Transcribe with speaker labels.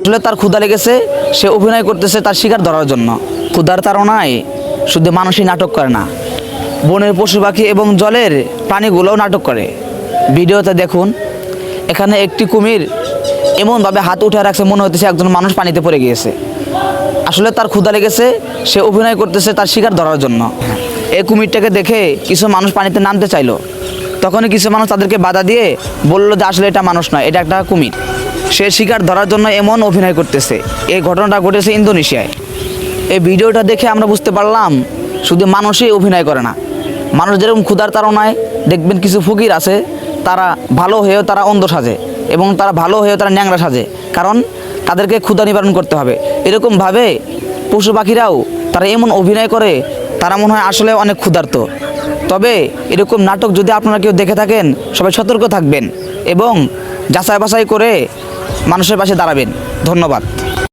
Speaker 1: আসলে তার ক্ষুধা লেগেছে, সে অভিনয় করতেছে তার শিকার ধরার জন্য। ক্ষুধার তাড়নায় শুধু মানুষই নাটক করে না, বনের পশু পাখি এবং জলের প্রাণীগুলোও নাটক করে। ভিডিওতে দেখুন, এখানে একটি কুমির এমনভাবে হাত উঠে রাখছে মনে হচ্ছে একজন মানুষ পানিতে পড়ে গিয়েছে। আসলে তার ক্ষুধা লেগেছে, সে অভিনয় করতেছে তার শিকার ধরার জন্য। এই কুমিরটাকে দেখে কিছু মানুষ পানিতে নামতে চাইলো, তখনই কিছু মানুষ তাদেরকে বাধা দিয়ে বললো যে আসলে এটা মানুষ নয়, এটা একটা কুমির, সে শিকার ধরার জন্য এমন অভিনয় করতেছে। এই ঘটনাটা ঘটেছে ইন্দোনেশিয়ায়। এই ভিডিওটা দেখে আমরা বুঝতে পারলাম শুধু মানুষই অভিনয় করে না, মানুষ যেরকম ক্ষুধার তাড়নায় দেখবেন কিছু ফকির আছে, তারা ভালো হয়েও তারা অন্ধ সাজে এবং তারা ভালো হয়েও তারা ন্যাংরা সাজে, কারণ তাদেরকে ক্ষুধা নিবারণ করতে হবে। এরকমভাবে পশু পাখিরাও তারা এমন অভিনয় করে, তারা মনে হয় আসলে অনেক ক্ষুধার্ত। তবে এরকম নাটক যদি আপনারা কেউ দেখে থাকেন, সবাই সতর্ক থাকবেন এবং যাচাই বাছাই করে মানুষের পাশে দাঁড়াবেন। ধন্যবাদ।